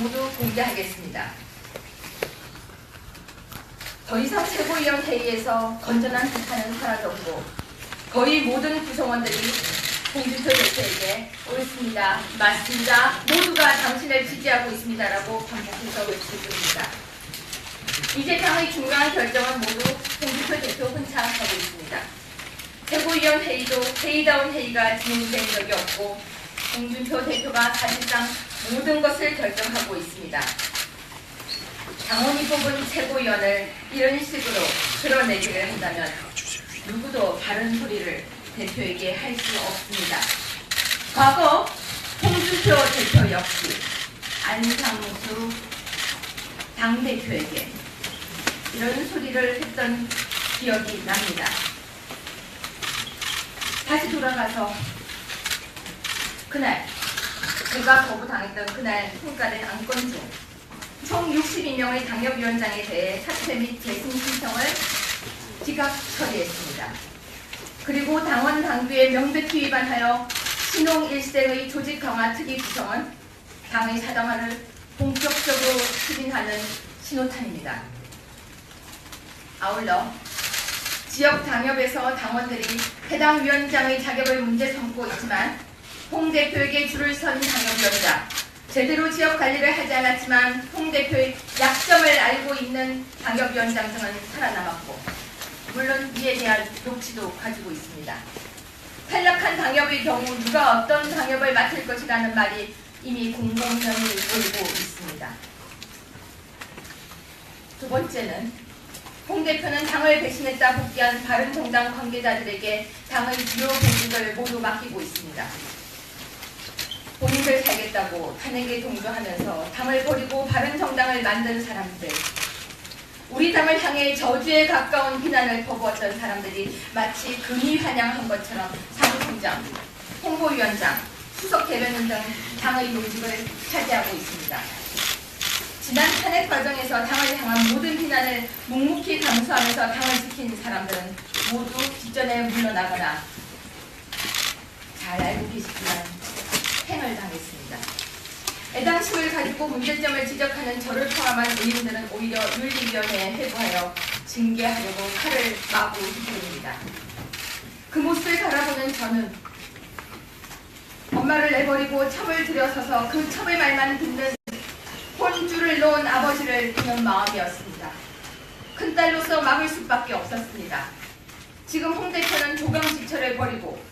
모두 공개하겠습니다. 더 이상 최고위원 회의에서 건전한 비판은 사라졌고 거의 모든 구성원들이 홍준표 대표에게 옳습니다, 맞습니다, 모두가 당신을 지지하고 있습니다라고 반복해서 외칠 뿐입니다. 이제 당의 중요한 결정은 모두 홍준표 대표 혼자 하고 있습니다. 최고위원 회의도 회의다운 회의가 진행된 적이 없고 홍준표 대표가 사실상 모든 것을 결정하고 있습니다. 당원이 뽑은 최고위원을 이런 식으로 끌어내기를 한다면 누구도 바른 소리를 대표에게 할 수 없습니다. 과거 홍준표 대표 역시 안상수 당대표에게 이런 소리를 했던 기억이 납니다. 다시 돌아가서 그날 제가 거부당했던 그날 통과된 안건 중 총 62명의 당협위원장에 대해 사퇴 및 재승 신청을 지각 처리했습니다. 그리고 당원 당규에 명백히 위반하여 신홍 일생의 조직 강화 특위 구성은 당의 사당화를 본격적으로 추진하는 신호탄입니다. 아울러 지역 당협에서 당원들이 해당 위원장의 자격을 문제 삼고 있지만 홍 대표에게 줄을 선 당협위원장, 제대로 지역 관리를 하지 않았지만 홍 대표의 약점을 알고 있는 당협위원장 등은 살아남았고 물론 이에 대한 녹취도 가지고 있습니다. 탈락한 당협의 경우 누가 어떤 당협을 맡을 것이라는 말이 이미 공공연히 돌고 있습니다. 두 번째는 홍 대표는 당을 배신했다 복귀한 바른정당 관계자들에게 당의 주요 보직을 모두 맡기고 있습니다. 본인들 살겠다고 탄핵에 동조하면서 당을 버리고 바른정당을 만든 사람들, 우리 당을 향해 저주에 가까운 비난을 퍼부었던 사람들이 마치 금이 환영한 것처럼 사무총장, 홍보위원장, 수석대변인 등 당의 요직을 차지하고 있습니다. 지난 탄핵 과정에서 당을 향한 모든 비난을 묵묵히 감수하면서 당을 지킨 사람들은 모두 뒷전에 물러나거나 잘 알고 계시지만 행을 당했습니다. 애당심을 가지고 문제점을 지적하는 저를 포함한 의원들은 오히려 윤리위원회에 회부하여 징계하려고 칼을 마구 휘두릅니다. 그 모습을 바라보는 저는 엄마를 내버리고 첩을 들여서서 그 첩의 말만 듣는 혼줄을 놓은 아버지를 보는 마음이었습니다. 큰딸로서 막을 수밖에 없었습니다. 지금 홍 대표는 조경지처를 버리고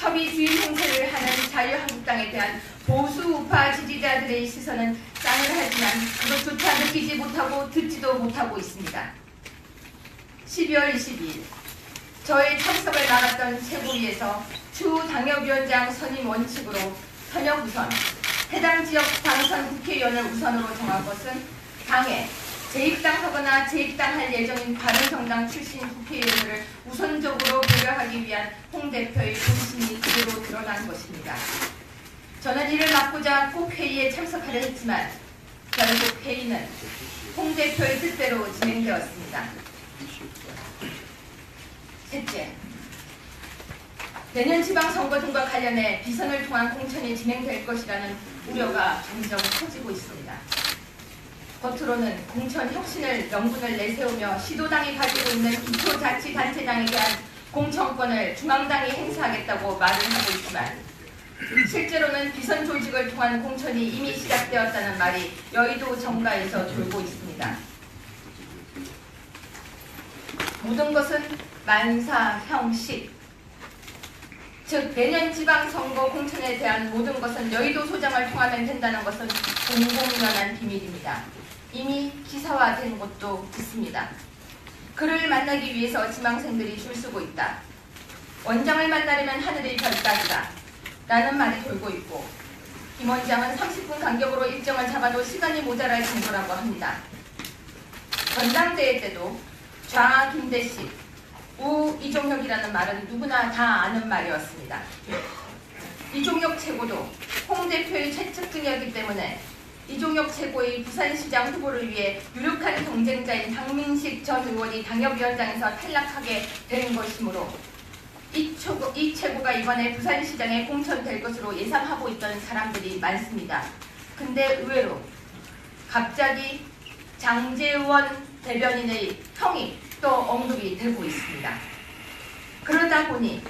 첩이 주인 행세를 하는 자유한국당에 대한 보수 우파 지지자들의 시선은 싸늘하지만 그것조차 느끼지 못하고 듣지도 못하고 있습니다. 12월 22일 저의 참석을 막았던 최고위에서 추후 당협위원장 선임 원칙으로 현역 우선, 해당 지역 당선 국회의원을 우선으로 정한 것은 당에 재입당하거나 재입당할 예정인 바른정당 출신 국회의원들을 우선적으로 배려하기 위한 홍 대표의 본심이 그대로 드러난 것입니다. 저는 이를 막고자 꼭 회의에 참석하려 했지만 결국 회의는 홍 대표의 뜻대로 진행되었습니다. 셋째, 내년 지방선거 등과 관련해 비선을 통한 공천이 진행될 것이라는 우려가 점점 커지고 있습니다. 겉으로는 공천 혁신을 명분을 내세우며 시도당이 가지고 있는 기초자치단체장에 대한 공천권을 중앙당이 행사하겠다고 말을 하고 있지만 실제로는 비선 조직을 통한 공천이 이미 시작되었다는 말이 여의도 정가에서 돌고 있습니다. 모든 것은 만사형식, 즉 내년 지방선거 공천에 대한 모든 것은 여의도 소장을 통하면 된다는 것은 공공연한 비밀입니다. 이미 기사화된 곳도 있습니다. 그를 만나기 위해서 지망생들이 줄 서고 있다. 원장을 만나려면 하늘이 별따기다 라는 말이 돌고 있고 김 원장은 30분 간격으로 일정을 잡아도 시간이 모자랄 정도라고 합니다. 전당대회 때도 좌 김대식, 우 이종혁이라는 말은 누구나 다 아는 말이었습니다. 이종혁 최고도 홍 대표의 최측 증이었기 때문에 이종혁 최고의 부산시장 후보를 위해 유력한 경쟁자인 박민식 전 의원이 당협위원장에서 탈락하게 된 것이므로 이 최고가 이번에 부산시장에 공천될 것으로 예상하고 있던 사람들이 많습니다. 근데 의외로 갑자기 장제원 대변인의 형이 또 언급이 되고 있습니다. 그러다 보니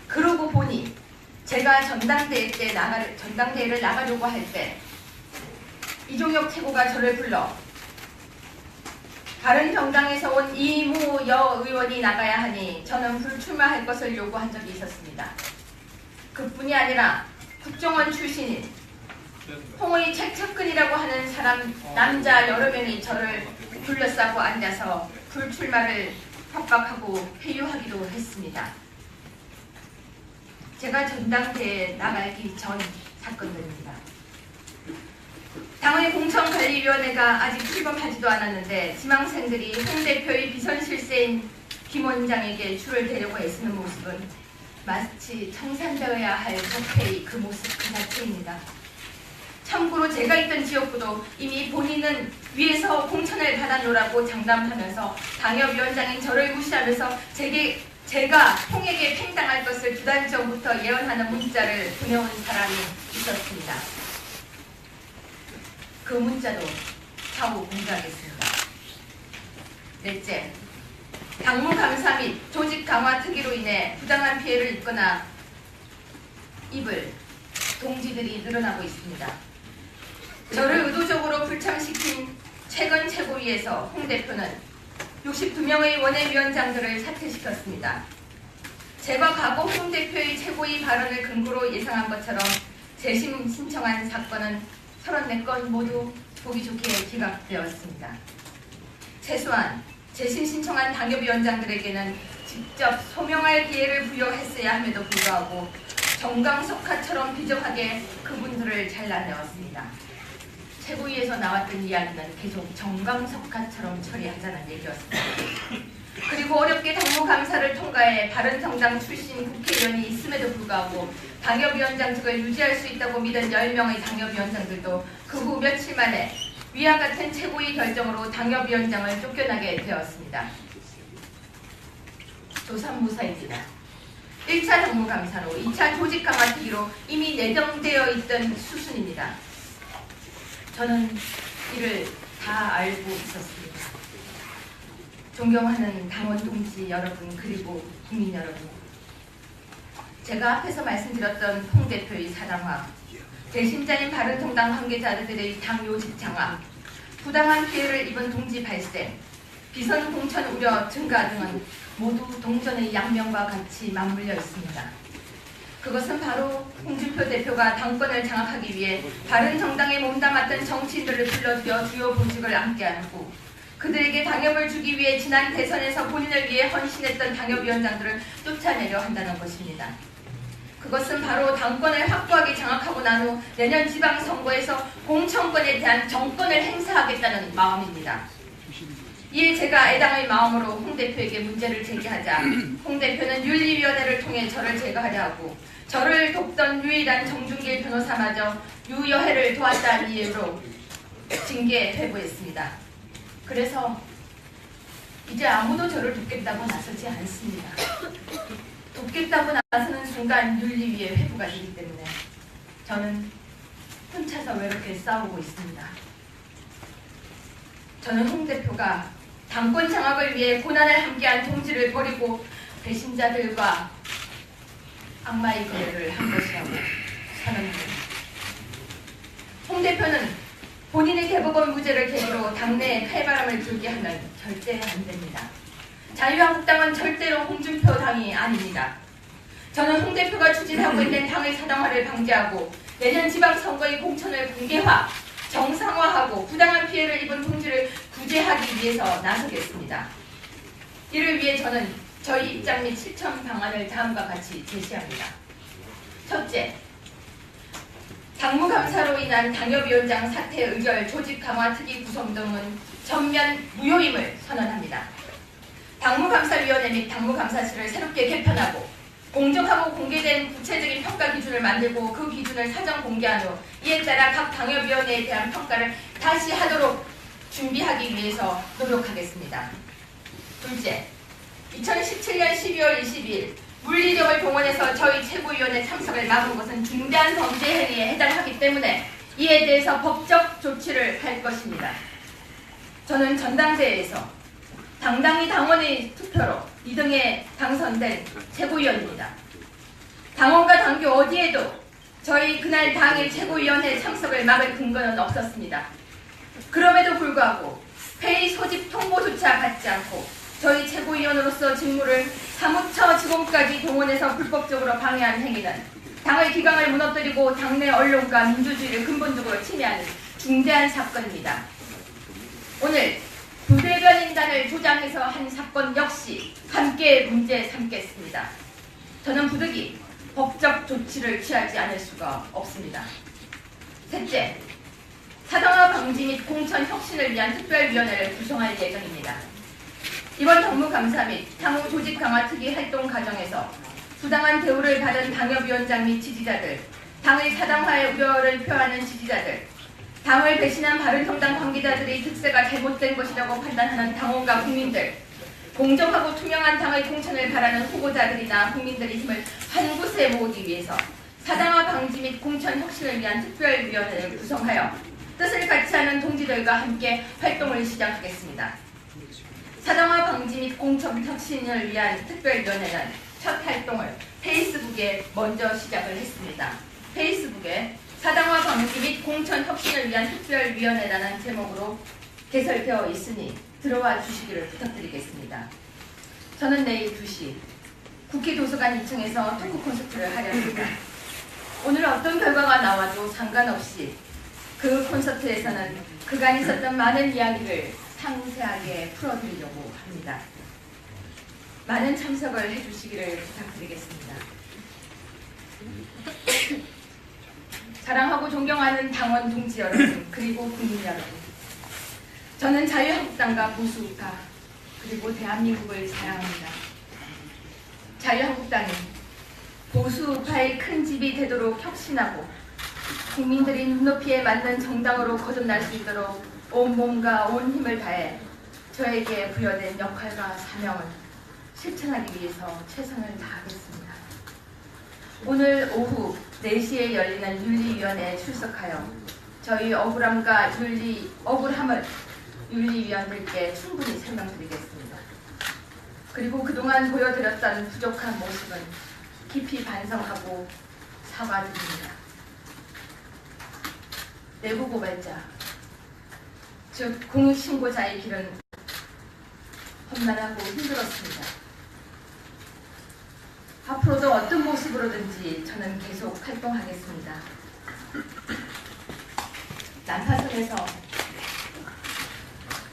그러고 보니 제가 전당대회를 나가려고 할 때 이종혁 최고가 저를 불러 바른정당에서 온 이무여 의원이 나가야 하니 저는 불출마할 것을 요구한 적이 있었습니다. 그뿐이 아니라 국정원 출신인 홍의 최측근이라고 하는 남자 여러 명이 저를 둘러싸고 앉아서 불출마를 협박하고 회유하기도 했습니다. 제가 전당대회에 나가기 전 사건들입니다. 당의 공천관리위원회가 아직 출범하지도 않았는데 지망생들이 홍 대표의 비선실세인 김 원장에게 줄을 대려고 애쓰는 모습은 마치 청산되어야 할 적폐의 그 모습 그 자체입니다. 참고로 제가 있던 지역구도 이미 본인은 위에서 공천을 받아놓으라고 장담하면서 당협위원장인 저를 무시하면서 제가 홍에게 팽당할 것을 2달 전부터 예언하는 문자를 보내온 사람이 있었습니다. 그 문자도 차후 공개하겠습니다. 넷째, 당무 감사 및 조직 강화 특위로 인해 부당한 피해를 입을 동지들이 늘어나고 있습니다. 저를 의도적으로 불참시킨 최근 최고위에서 홍 대표는 62명의 원외위원장들을 사퇴시켰습니다. 제가 과거 홍 대표의 최고위 발언을 근거로 예상한 것처럼 재심 신청한 사건은 34건 모두 보기 좋게 기각되었습니다. 최소한 재심 신청한 당협위원장들에게는 직접 소명할 기회를 부여했어야 함에도 불구하고 정강석화처럼 비정하게 그분들을 잘라내었습니다. 최고위에서 나왔던 이야기는 계속 정강석화처럼 처리하자는 얘기였습니다. 그리고 어렵게 당무감사를 통과해 바른정당 출신 국회의원이 있음에도 불구하고 당협위원장직을 유지할 수 있다고 믿은 10명의 당협위원장들도 그 후 며칠 만에 위와 같은 최고위 결정으로 당협위원장을 쫓겨나게 되었습니다. 조삼무사입니다. 1차 당무감사로 2차 조직강화특위로 이미 내정되어 있던 수순입니다. 저는 이를 다 알고 있었습니다. 존경하는 당원 동지 여러분 그리고 국민 여러분, 제가 앞에서 말씀드렸던 홍 대표의 사당화, 대신자인 바른정당 관계자들의 당 요직 장악, 부당한 피해를 입은 동지 발생, 비선 공천 우려 증가 등은 모두 동전의 양면과 같이 맞물려 있습니다. 그것은 바로 홍준표 대표가 당권을 장악하기 위해 바른정당에 몸담았던 정치인들을 불러들여 주요 보직을 안게한 후 그들에게 당협을 주기 위해 지난 대선에서 본인을 위해 헌신했던 당협위원장들을 쫓아내려 한다는 것입니다. 그것은 바로 당권을 확고하게 장악하고 난 후 내년 지방선거에서 공천권에 대한 정권을 행사하겠다는 마음입니다. 이에 제가 애당의 마음으로 홍 대표에게 문제를 제기하자 홍 대표는 윤리위원회를 통해 저를 제거하려 하고 저를 돕던 유일한 정준길 변호사마저 유여회를 도왔다는 이유로 징계 회부했습니다. 그래서 이제 아무도 저를 돕겠다고 나서지 않습니다. 돕겠다고 나서는 순간 윤리위의 회부가 되기 때문에 저는 혼자서 외롭게 싸우고 있습니다. 저는 홍 대표가 당권 장악을 위해 고난을 함께한 동지를 버리고 배신자들과 악마의 거래를 한 것이라고 선언합니다. 홍 대표는 본인의 대법원 무죄를 계기로 당내에 칼바람을 불게 하면 절대 안 됩니다. 자유한국당은 절대로 홍준표 당이 아닙니다. 저는 홍 대표가 추진하고 있는 당의 사당화를 방지하고 내년 지방선거의 공천을 공개화, 정상화하고 부당한 피해를 입은 동지를 구제하기 위해서 나서겠습니다. 이를 위해 저는 저희 입장 및 실천 방안을 다음과 같이 제시합니다. 첫째, 당무감사로 인한 당협위원장 사퇴 의결, 조직 강화 특위 구성 등은 전면 무효임을 선언합니다. 당무감사위원회 및 당무감사실을 새롭게 개편하고 공정하고 공개된 구체적인 평가 기준을 만들고 그 기준을 사전 공개한 후 이에 따라 각 당협위원회에 대한 평가를 다시 하도록 준비하기 위해서 노력하겠습니다. 둘째, 2017년 12월 22일 물리력을 동원해서 저희 최고위원회 참석을 막은 것은 중대한 범죄 행위에 해당하기 때문에 이에 대해서 법적 조치를 할 것입니다. 저는 전당대회에서 당당히 당원의 투표로 2등에 당선된 최고위원입니다. 당원과 당규 어디에도 저희 그날 당일 최고위원회 참석을 막을 근거는 없었습니다. 그럼에도 불구하고 회의 소집 통보조차 받지 않고 저희 최고위원으로서 직무를 사무처 직원까지 동원해서 불법적으로 방해한 행위는 당의 기강을 무너뜨리고 당내 언론과 민주주의를 근본적으로 침해하는 중대한 사건입니다. 오늘 부대변인단을 조장해서 한 사건 역시 함께 문제 삼겠습니다. 저는 부득이 법적 조치를 취하지 않을 수가 없습니다. 셋째, 사당화 방지 및 공천 혁신을 위한 특별위원회를 구성할 예정입니다. 이번 정무감사 및 향후 조직 강화 특위 활동 과정에서 부당한 대우를 받은 당협위원장 및 지지자들, 당의 사당화의 우려를 표하는 지지자들, 당을 배신한 바른정당 관계자들의 특세가 잘못된 것이라고 판단하는 당원과 국민들, 공정하고 투명한 당의 공천을 바라는 후보자들이나 국민들의 힘을 한 곳에 모으기 위해서 사당화 방지 및 공천 혁신을 위한 특별위원회를 구성하여 뜻을 같이 하는 동지들과 함께 활동을 시작하겠습니다. 사당화 방지 및 공천 혁신을 위한 특별위원회는 첫 활동을 페이스북에 먼저 시작을 했습니다. 페이스북에 사당화 방지 및 공천 혁신을 위한 특별위원회라는 제목으로 개설되어 있으니 들어와 주시기를 부탁드리겠습니다. 저는 내일 2시 국회 도서관 2층에서 토크 콘서트를 하려 합니다. 오늘 어떤 결과가 나와도 상관없이 그 콘서트에서는 그간 있었던 많은 이야기를 상세하게 풀어드리려고 합니다. 많은 참석을 해주시기를 부탁드리겠습니다. 사랑하고 존경하는 당원 동지 여러분, 그리고 국민 여러분, 저는 자유한국당과 보수우파 그리고 대한민국을 사랑합니다. 자유한국당은 보수우파의 큰 집이 되도록 혁신하고 국민들이 눈높이에 맞는 정당으로 거듭날 수 있도록 온 몸과 온 힘을 다해 저에게 부여된 역할과 사명을 실천하기 위해서 최선을 다하겠습니다. 오늘 오후 4시에 열리는 윤리위원회에 출석하여 저희 억울함을 윤리위원들께 충분히 설명드리겠습니다. 그리고 그동안 보여드렸던 부족한 모습은 깊이 반성하고 사과드립니다. 내부 고발자, 즉 공익신고자의 길은 험난하고 힘들었습니다. 앞으로도 어떤 모습으로든지 저는 계속 활동하겠습니다. 난파선에서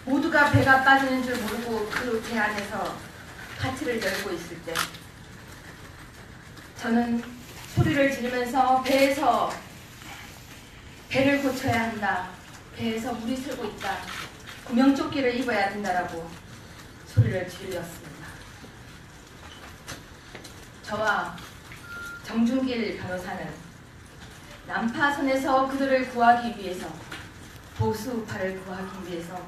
모두가 배가 빠지는 줄 모르고 그 배 안에서 파티를 열고 있을 때 저는 소리를 지르면서 배를 고쳐야 한다. 배에서 물이 새고 있다. 구명조끼를 입어야 된다라고 소리를 질렀습니다. 저와 정준길 변호사는 난파선에서 그들을 구하기 위해서, 보수우파를 구하기 위해서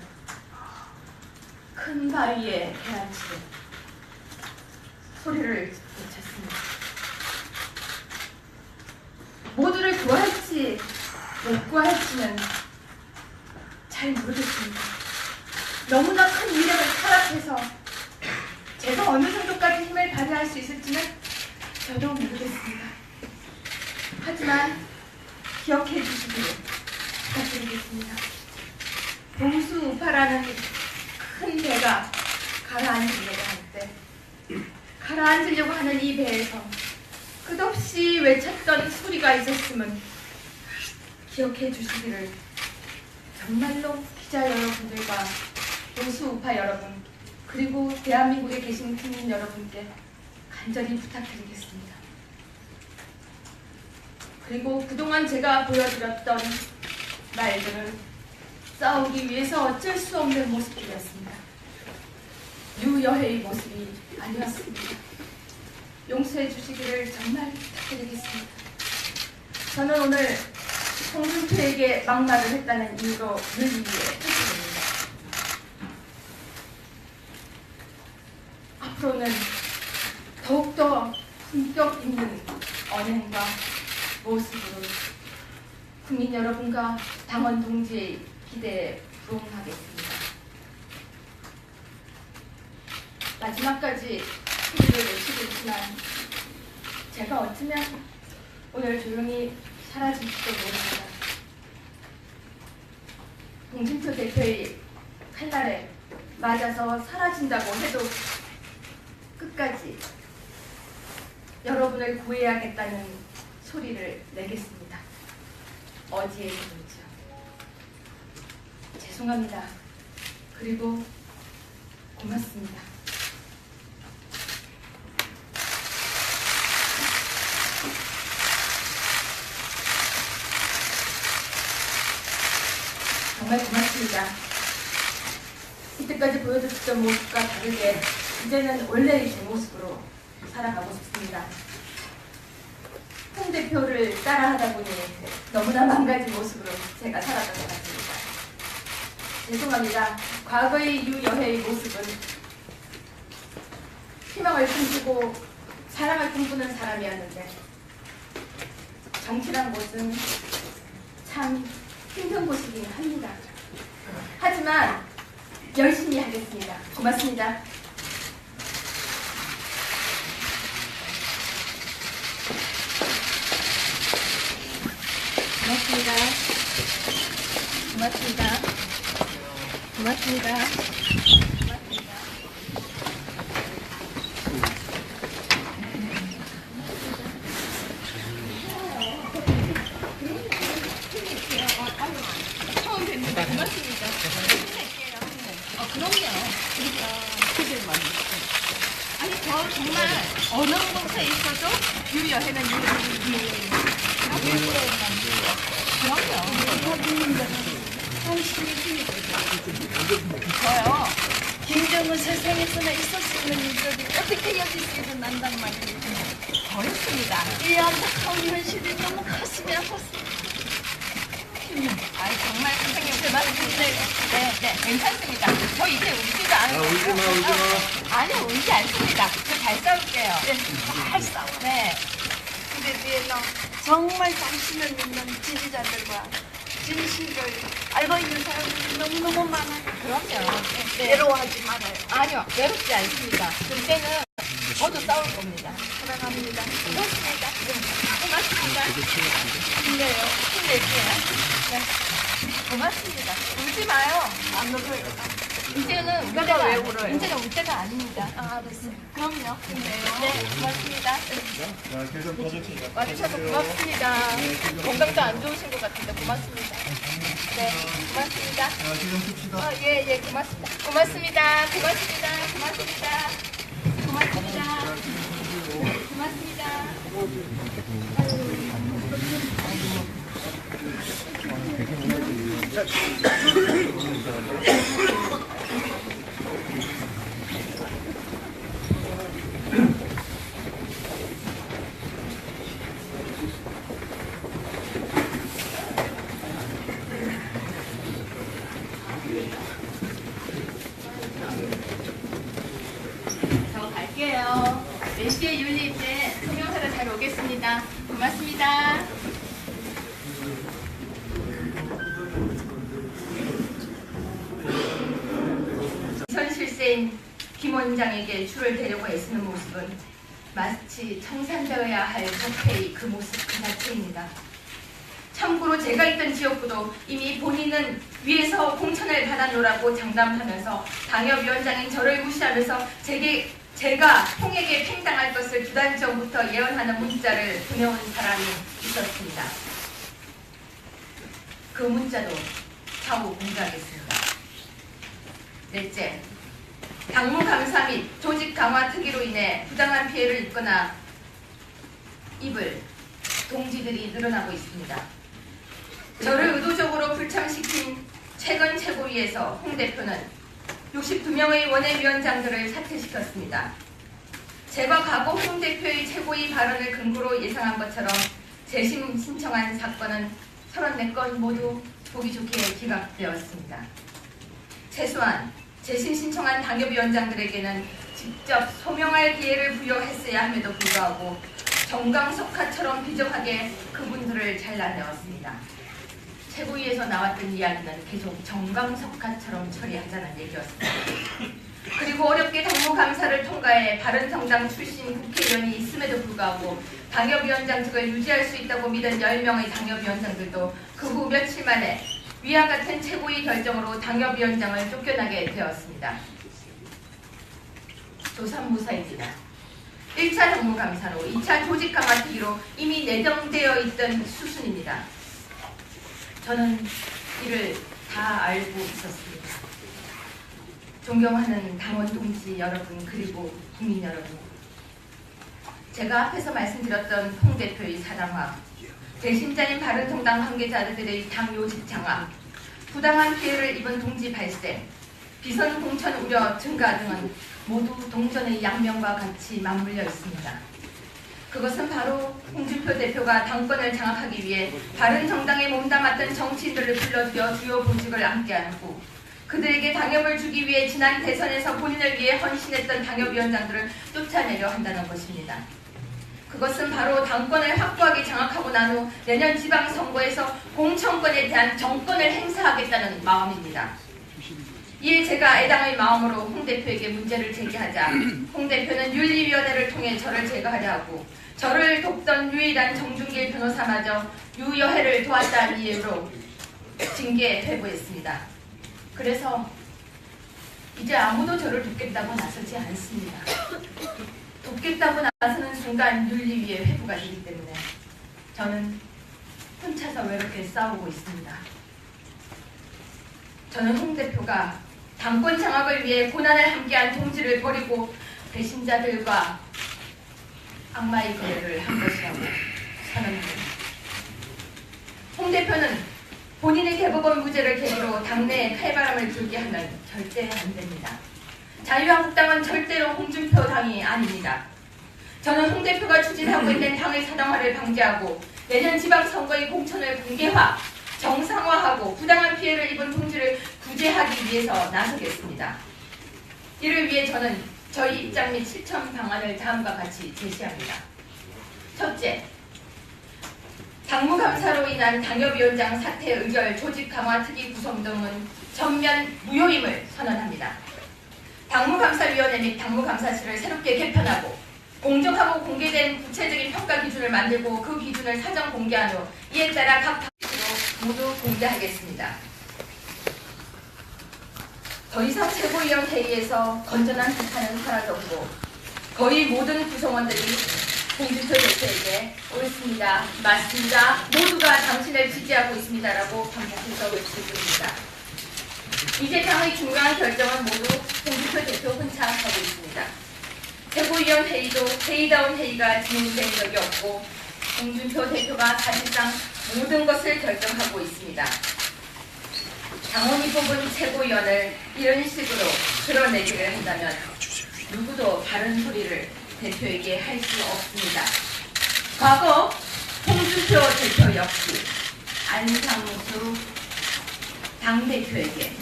큰 바위에 헤엄치듯 소리를 외쳤습니다. 모두를 구할지 못 구할지는 잘 모르겠습니다. 너무나 큰 위력을 타락해서 제가 어느 정도까지 힘을 발휘할 수 있을지는 저도 모르겠습니다. 하지만 기억해 주시기를 부탁드리겠습니다. 보수우파라는 큰 배가 가라앉으려고 할 때, 가라앉으려고 하는 이 배에서 끝없이 외쳤던 소리가 있었음은 기억해 주시기를 정말로 기자 여러분들과 보수우파 여러분, 그리고 대한민국에 계신 국민 여러분께 간절히 부탁드리겠습니다. 그리고 그동안 제가 보여드렸던 말들은 싸우기 위해서 어쩔 수 없는 모습들이었습니다. 유여해의 모습이 아니었습니다. 용서해 주시기를 정말 부탁드리겠습니다. 저는 오늘 홍준표에게 막말을 했다는 이유로 윤리위에 퇴진입니다. 앞으로는 더욱더 품격 있는 언행과 모습으로 국민 여러분과 당원 동지의 기대에 부응하겠습니다. 마지막까지 소리를 외치고 있지만 제가 어쩌면 오늘 조용히 사라질지도 모릅니다. 홍준표 대표의 칼날에 맞아서 사라진다고 해도 끝까지 여러분을 구해야겠다는 소리를 내겠습니다. 어디에서든지요. 죄송합니다. 그리고 고맙습니다. 정말 고맙습니다. 이때까지 보여줬던 모습과 다르게 이제는 원래의 제 모습으로 살아가고 싶습니다. 홍 대표를 따라하다 보니 너무나 망가진 모습으로 제가 살았던 것 같습니다. 죄송합니다. 과거의 유여해의 모습은 희망을 꿈꾸고 사랑을 꿈꾸는 사람이었는데 정치란 곳은 참 힘든 곳이긴 합니다. 하지만 열심히 하겠습니다. 고맙습니다. 고맙습니다. 고맙습니다. 고맙습니다. 고맙습니다. 처음 뵙는데 고맙습니다. 힘낼게요. 그럼요. 아니 저 정말 어느 곳에 있어도 유여해는 저요. 김정은 세상에서나 있을 수 있는 일들이 어떻게 여기 있어야 난단 말이에요. 어렵습니다. 이 안타까운 현실이 너무 가슴이 아팠어요. 정말 선생님 그 말씀인데 네, 괜찮습니다. 저 이제 울지도 않아요. 울지 마. 아니요, 울지 않습니다. 저 잘 싸울게요. 잘 싸워. 네. 근데 뒤에는 정말 당신을 믿는 지지자들과 진실을 알고 있는 사람들이 너무너무 많아요. 그럼요. 네. 외로워하지 말아요. 아니요, 외롭지 않습니다. 그때는 저도 싸울 겁니다. 사랑합니다. 고맙습니다. 고맙습니다. 힘내요. 힘낼게요. 네. 고맙습니다. 울지 마요. 안 울어요. 이제는 울 내가 때가 왜 울어요? 이제는 울 때가 아닙니다. 알았어요. 그럼요. 네, 고맙습니다. 자, 계속 꺼주세요. 와주셔서 고맙습니다. 건강도 안 좋으신 것 같은데 고맙습니다. 네, 고맙습니다. 자, 지금 씁시다. 예, 고맙습니다. 고맙습니다. 고맙습니다. 고맙습니다. 고맙습니다. 고맙습니다. 저 갈게요. 4시에 윤리 때 성명사를 잘 오겠습니다. 고맙습니다. 현실세인 김 원장에게 줄을 대려고 애쓰는 모습은 마치 청산되어야 할 적폐의 그 모습 그 자체입니다. 참고로 제가 있던 지역구도 이미 본인은 위에서 공천을 받아놓으라고 장담하면서 당협위원장인 저를 무시하면서 제가 홍에게 팽당할 것을 2달 전부터 예언하는 문자를 보내온 사람이 있었습니다. 그 문자도 차후 공개하겠습니다. 넷째, 당무 감사 및 조직 강화 특위로 인해 부당한 피해를 입거나 입을 동지들이 늘어나고 있습니다. 저를 의도적으로 불참시킨 최근 최고위에서 홍 대표는 62명의 원외위원장들을 사퇴시켰습니다. 제가 과거 홍 대표의 최고위 발언을 근거로 예상한 것처럼 재심 신청한 사건은 34건 모두 보기 좋게 기각되었습니다. 최소한 재심 신청한 당협위원장들에게는 직접 소명할 기회를 부여했어야 함에도 불구하고 정강석화처럼 비정하게 그분들을 잘라내었습니다. 최고위에서 나왔던 이야기는 계속 정광석화처럼 처리하자는 얘기였습니다. 그리고 어렵게 당무감사를 통과해 바른정당 출신 국회의원이 있음에도 불구하고 당협위원장직을 유지할 수 있다고 믿은 10명의 당협위원장들도 그 후 며칠 만에 위와 같은 최고위 결정으로 당협위원장을 쫓겨나게 되었습니다. 조삼무사입니다. 1차 당무감사로 2차 조직강화특위로 이미 내정되어 있던 수순입니다. 저는 이를 다 알고 있었습니다. 존경하는 당원 동지 여러분 그리고 국민 여러분, 제가 앞에서 말씀드렸던 홍 대표의 사당화, 배신자인 바른정당 관계자들의 당 요직 장악, 부당한 피해를 입은 동지 발생, 비선 공천 우려 증가 등은 모두 동전의 양면과 같이 맞물려 있습니다. 그것은 바로 홍준표 대표가 당권을 장악하기 위해 바른정당에 몸담았던 정치인들을 불러들여 주요 보직을 안게한 후 그들에게 당협을 주기 위해 지난 대선에서 본인을 위해 헌신했던 당협위원장들을 쫓아내려 한다는 것입니다. 그것은 바로 당권을 확고하게 장악하고 난 후 내년 지방선거에서 공천권에 대한 정권을 행사하겠다는 마음입니다. 이에 제가 애당의 마음으로 홍 대표에게 문제를 제기하자 홍 대표는 윤리위원회를 통해 저를 제거하려 하고 저를 돕던 유일한 정준길 변호사마저 유여회를 도왔다는 이유로 징계 회부했습니다. 그래서 이제 아무도 저를 돕겠다고 나서지 않습니다. 돕겠다고 나서는 순간 윤리위의 회부가 되기 때문에 저는 혼자서 외롭게 싸우고 있습니다. 저는 홍 대표가 당권 장악을 위해 고난을 함께한 동지를 버리고 배신자들과 악마의 거래를 한 것이라고 선언합니다. 홍 대표는 본인의 대법원 무죄를 계기로 당내에 칼바람을 불게 하면 절대 안 됩니다. 자유한국당은 절대로 홍준표 당이 아닙니다. 저는 홍 대표가 추진하고 있는 당의 사당화를 방지하고 내년 지방선거의 공천을 공개화, 정상화하고 부당한 피해를 입은 동지를 구제하기 위해서 나서겠습니다. 이를 위해 저는 저희 입장 및 실천 방안을 다음과 같이 제시합니다. 첫째, 당무감사로 인한 당협위원장 사퇴 의결, 조직 강화 특위 구성 등은 전면 무효임을 선언합니다. 당무감사위원회 및 당무감사실을 새롭게 개편하고 공정하고 공개된 구체적인 평가 기준을 만들고 그 기준을 사전 공개한 후 이에 따라 각 당시로 모두 공개하겠습니다. 더 이상 최고위원 회의에서 건전한 비판은 사라졌고 거의 모든 구성원들이 홍준표 대표에게 옳습니다, 맞습니다, 모두가 당신을 지지하고 있습니다라고 반복해서 외칠 뿐입니다. 이제 당의 중요한 결정은 모두 홍준표 대표 혼자 하고 있습니다. 최고위원 회의도 회의다운 회의가 진행된 적이 없고 홍준표 대표가 사실상 모든 것을 결정하고 있습니다. 당원이 뽑은 최고위원을 이런 식으로 끌어내기를 한다면 누구도 바른 소리를 대표에게 할 수 없습니다. 과거 홍준표 대표 역시 안상수 당대표에게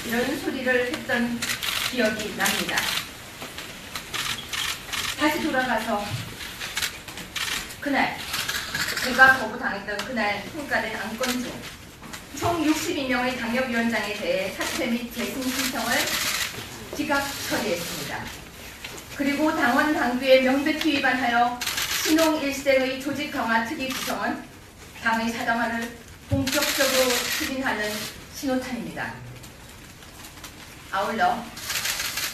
이런 소리를 했던 기억이 납니다. 다시 돌아가서 그날 제가 거부당했던 그날 통과된 안건 중 총 62명의 당협위원장에 대해 사퇴 및 재승 신청을 지각 처리했습니다. 그리고 당원 당규에 명백히 위반하여 신홍 일생의 조직 강화 특위 구성은 당의 사당화를 본격적으로 추진하는 신호탄입니다. 아울러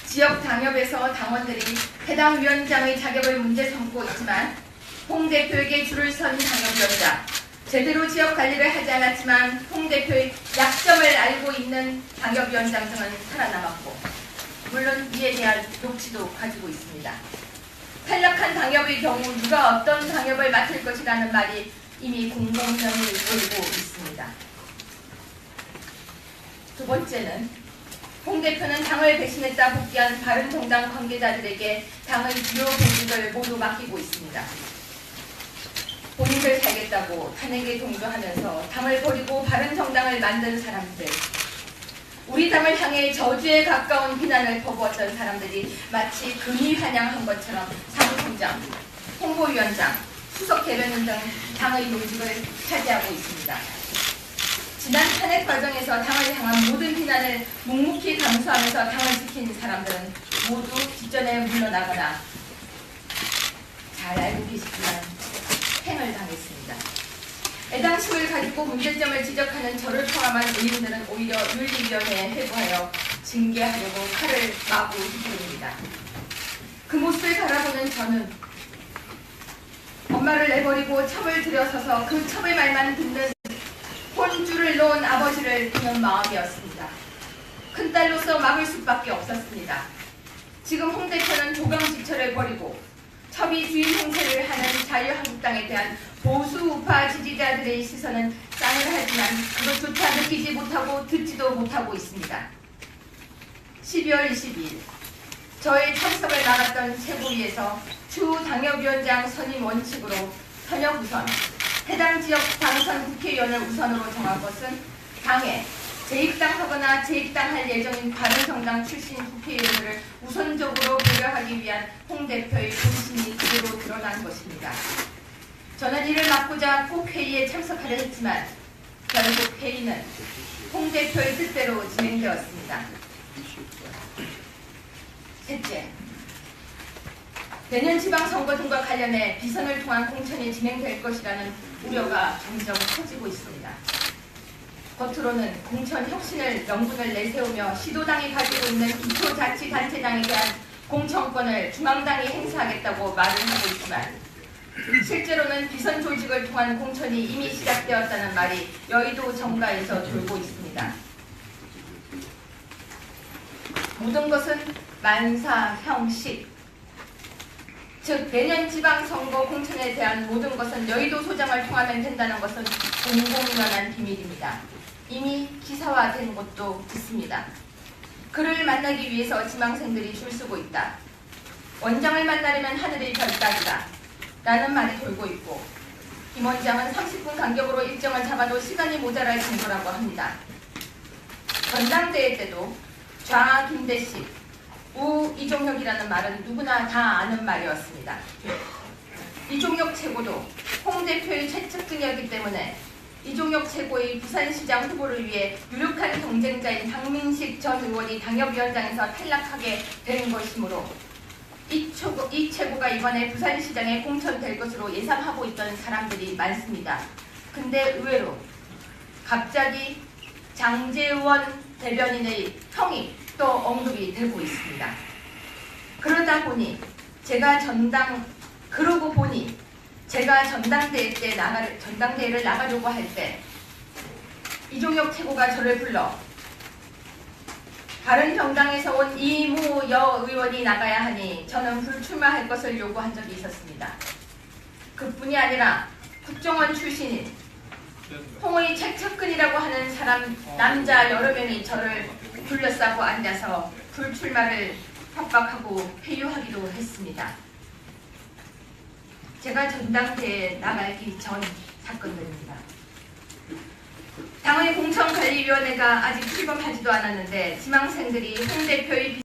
지역 당협에서 당원들이 해당 위원장의 자격을 문제 삼고 있지만 홍 대표에게 줄을 선 당협위원장, 제대로 지역 관리를 하지 않았지만 홍 대표의 약점을 알고 있는 당협위원장 등은 살아남았고 물론 이에 대한 녹취도 가지고 있습니다. 탈락한 당협의 경우 누가 어떤 당협을 맡을 것이라는 말이 이미 공공연히 돌고 있습니다. 두 번째는 홍 대표는 당을 배신했다 복귀한 바른정당 관계자들에게 당의 주요 공직을 모두 맡기고 있습니다. 본인들 살겠다고 탄핵에 동조하면서 당을 버리고 바른정당을 만든 사람들, 우리 당을 향해 저주에 가까운 비난을 퍼부었던 사람들이 마치 금이 환영한 것처럼 사무총장, 홍보위원장, 수석 대변인 등 당의 노직을 차지하고 있습니다. 지난 탄핵 과정에서 당을 향한 모든 비난을 묵묵히 감수하면서 당을 지킨 사람들은 모두 뒷전에 물러나거나 잘 알고 계시지만 행을 당했습니다. 애당심을 가지고 문제점을 지적하는 저를 포함한 의원들은 오히려 윤리위원회에 회부하여 징계하려고 칼을 마구 휘두릅니다. 그 모습을 바라보는 저는 엄마를 내버리고 첩을 들여서서 그 첩의 말만 듣는 혼줄을 놓은 아버지를 보는 마음이었습니다. 큰딸로서 막을 수밖에 없었습니다. 지금 홍 대표는 조경지처를 버리고 첩이 주인 행세를 하는 자유한국당에 대한 보수 우파 지지자들의 시선은 싸늘하지만 그것조차 느끼지 못하고 듣지도 못하고 있습니다. 12월 22일 저의 참석을 나갔던 최고위에서 추 당협위원장 선임 원칙으로 현역 우선, 해당 지역 당선 국회의원을 우선으로 정한 것은 당에 재입당하거나 재입당할 예정인 바른정당 출신 국회의원을 우선적으로 배려하기 위한 홍 대표의 본심이 그대로 드러난 것입니다. 저는 이를 막고자 꼭 회의에 참석하려 했지만 결국 회의는 홍 대표의 뜻대로 진행되었습니다. 셋째, 내년 지방선거 등과 관련해 비선을 통한 공천이 진행될 것이라는 우려가 점점 커지고 있습니다. 겉으로는 공천 혁신을 명분을 내세우며 시도당이 가지고 있는 기초자치단체장에 대한 공천권을 중앙당이 행사하겠다고 말을 하고 있지만 실제로는 비선 조직을 통한 공천이 이미 시작되었다는 말이 여의도 정가에서 돌고 있습니다. 모든 것은 만사형식, 즉 내년 지방선거 공천에 대한 모든 것은 여의도 소장을 통하면 된다는 것은 공공연한 비밀입니다. 이미 기사화된 것도 있습니다. 그를 만나기 위해서 지망생들이 줄 서고 있다. 원장을 만나려면 하늘이 별따기다 라는 말이 돌고 있고 김 원장은 30분 간격으로 일정을 잡아도 시간이 모자랄 정도라고 합니다. 전당대회 때도 좌 김대식, 우 이종혁이라는 말은 누구나 다 아는 말이었습니다. 이종혁 최고도 홍 대표의 최측근이었기 때문에 이종혁 최고의 부산시장 후보를 위해 유력한 경쟁자인 박민식 전 의원이 당협위원장에서 탈락하게 된 것이므로 이 최고가 이번에 부산시장에 공천될 것으로 예상하고 있던 사람들이 많습니다. 근데 의외로 갑자기 장제원 대변인의 형이 또 언급이 되고 있습니다. 그러다 보니 제가 전당대회를 나가려고 할 때 이종혁 최고가 저를 불러 다른 정당에서 온 이무여 의원이 나가야 하니 저는 불출마할 것을 요구한 적이 있었습니다. 그뿐이 아니라 국정원 출신인 홍의 최측근이라고 하는 사람 남자 여러 명이 저를 둘러싸고 앉아서 불출마를 협박하고 회유하기도 했습니다. 제가 전당대회에 나가기 전 사건들입니다. 당의 공천관리위원회가 아직 출범하지도 않았는데 지망생들이 홍 대표의